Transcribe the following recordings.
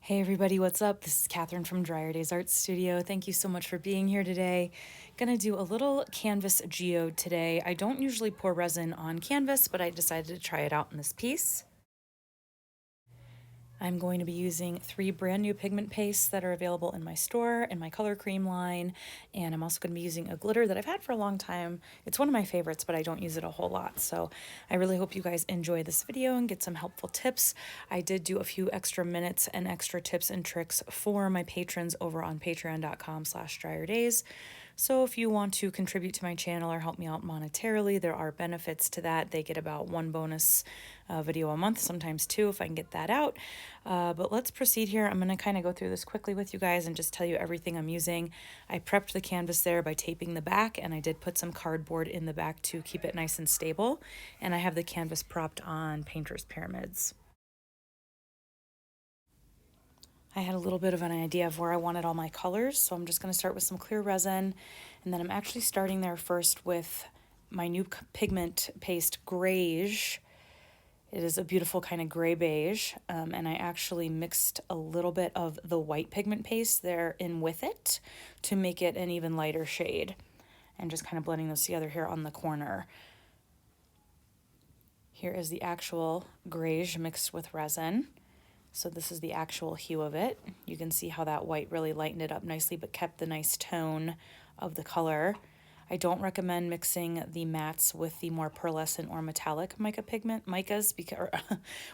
Hey everybody, what's up? This is Catherine from Dryer Days Art Studio. Thank you so much for being here today. Gonna do a little canvas geode today. I don't usually pour resin on canvas, but I decided to try it out in this piece. I'm going to be using 3 brand new pigment pastes that are available in my store in my color cream line, and I'm also going to be using a glitter that I've had for a long time. It's one of my favorites, but I don't use it a whole lot, so I really hope you guys enjoy this video and get some helpful tips. I did do a few extra minutes and extra tips and tricks for my patrons over on patreon.com/dryerdays. So if you want to contribute to my channel or help me out monetarily, there are benefits to that. They get about 1 bonus video a month, sometimes 2 if I can get that out. But let's proceed here. I'm going to kind of go through this quickly with you guys and just tell you everything I'm using. I prepped the canvas there by taping the back, and I did put some cardboard in the back to keep it nice and stable. And I have the canvas propped on painter's pyramids. I had a little bit of an idea of where I wanted all my colors, so I'm just going to start with some clear resin, and then I'm actually starting there first with my new pigment paste, Greige. It is a beautiful kind of gray beige, and I actually mixed a little bit of the white pigment paste there in with it to make it an even lighter shade, and just kind of blending those together here on the corner. Here is the actual Greige mixed with resin. So this is the actual hue of it. You can see how that white really lightened it up nicely but kept the nice tone of the color. I don't recommend mixing the mattes with the more pearlescent or metallic micas, because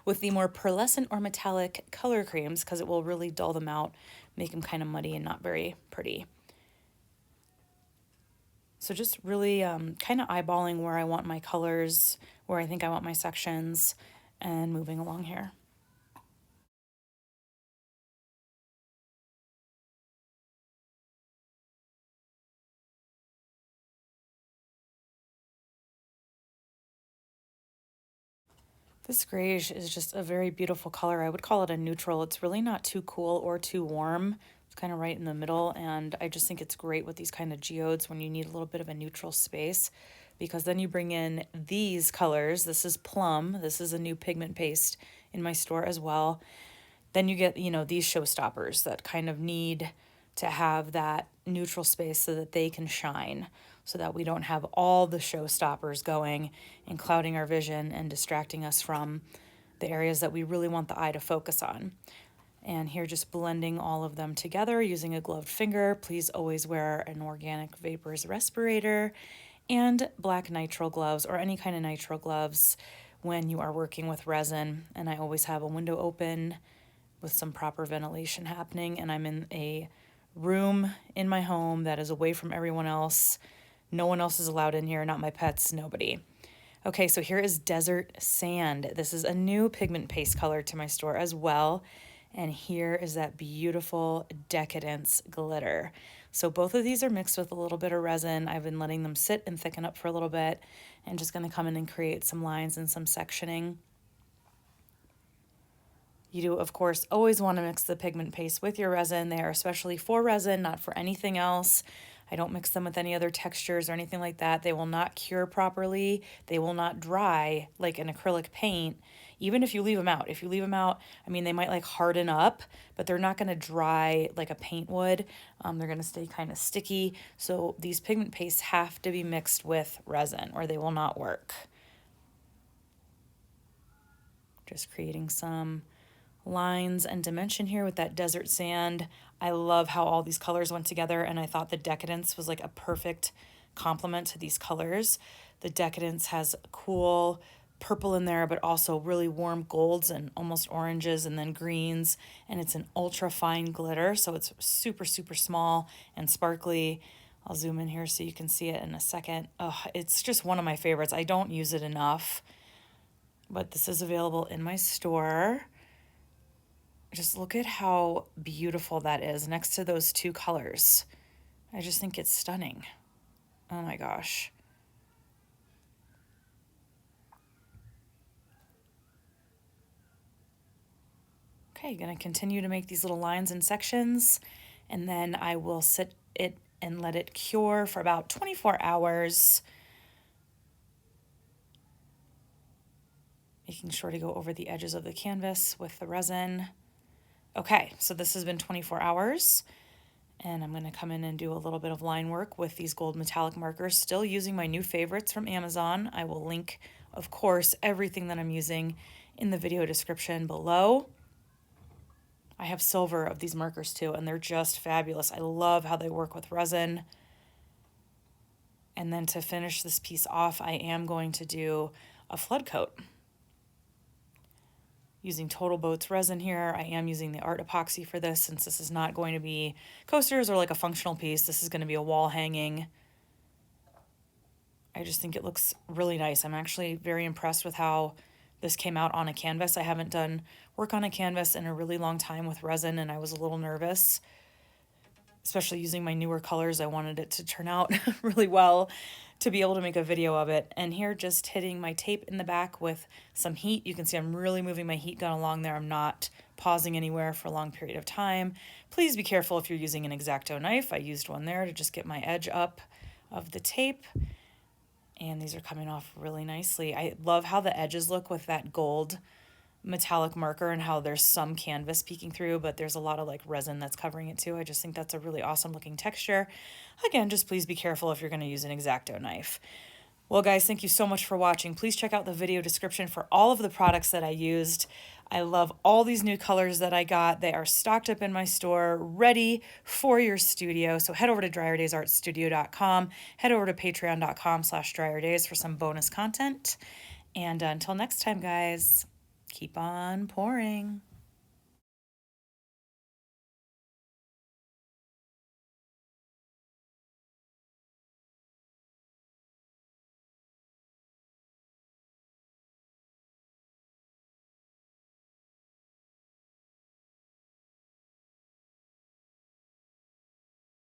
with the more pearlescent or metallic color creams, because it will really dull them out, make them kind of muddy and not very pretty. So just really kind of eyeballing where I want my colors, where I think I want my sections, and moving along here. This greige is just a very beautiful color. I would call it a neutral. It's really not too cool or too warm. It's kind of right in the middle, and I just think it's great with these kind of geodes when you need a little bit of a neutral space, because then you bring in these colors. This is plum. This is a new pigment paste in my store as well. Then you get, these showstoppers that kind of need to have that neutral space so that they can shine, so that we don't have all the showstoppers going and clouding our vision and distracting us from the areas that we really want the eye to focus on. And here, just blending all of them together using a gloved finger. Please always wear an organic vapors respirator and black nitrile gloves or any kind of nitrile gloves when you are working with resin. And I always have a window open with some proper ventilation happening, and I'm in a room in my home that is away from everyone else. No one else is allowed in here, not my pets, nobody. Okay, so here is Desert Sand. This is a new pigment paste color to my store as well. And here is that beautiful Decadence Glitter. So both of these are mixed with a little bit of resin. I've been letting them sit and thicken up for a little bit, and just gonna come in and create some lines and some sectioning. You do, of course, always want to mix the pigment paste with your resin. They are especially for resin, not for anything else. I don't mix them with any other textures or anything like that. They will not cure properly. They will not dry like an acrylic paint, even if you leave them out. If you leave them out, I mean, they might like harden up, but they're not going to dry like a paint would. They're going to stay kind of sticky. So these pigment pastes have to be mixed with resin or they will not work. Just creating some lines and dimension here with that desert sand. I love how all these colors went together, and I thought the Decadence was like a perfect complement to these colors. The Decadence has cool purple in there, but also really warm golds and almost oranges and then greens, and it's an ultra fine glitter, so it's super, super small and sparkly. I'll zoom in here so you can see it in a second. Oh, it's just one of my favorites. I don't use it enough, but this is available in my store. Just look at how beautiful that is next to those 2 colors. I just think it's stunning. Oh my gosh. Okay, gonna continue to make these little lines and sections, and then I will sit it and let it cure for about 24 hours. Making sure to go over the edges of the canvas with the resin. Okay, so this has been 24 hours. And I'm going to come in and do a little bit of line work with these gold metallic markers, still using my new favorites from Amazon. I will link, of course, everything that I'm using in the video description below. I have silver of these markers too, and they're just fabulous. I love how they work with resin. And then to finish this piece off, I am going to do a flood coat. Using Total Boats resin here. I am using the art epoxy for this since this is not going to be coasters or like a functional piece. This is going to be a wall hanging. I just think it looks really nice. I'm actually very impressed with how this came out on a canvas. I haven't done work on a canvas in a really long time with resin, and I was a little nervous, especially using my newer colors. I wanted it to turn out really well to be able to make a video of it. And here, just hitting my tape in the back with some heat. You can see I'm really moving my heat gun along there. I'm not pausing anywhere for a long period of time. Please be careful if you're using an X-Acto knife. I used one there to just get my edge up of the tape. And these are coming off really nicely. I love how the edges look with that gold metallic marker and how there's some canvas peeking through, but there's a lot of like resin that's covering it too. I just think that's a really awesome looking texture. Again, just please be careful if you're going to use an X-Acto knife. Well, guys, thank you so much for watching. Please check out the video description for all of the products that I used. I love all these new colors that I got. They are stocked up in my store, ready for your studio. So head over to dryerdaysartstudio.com, head over to patreon.com/dryerdays for some bonus content. And until next time, guys, keep on pouring.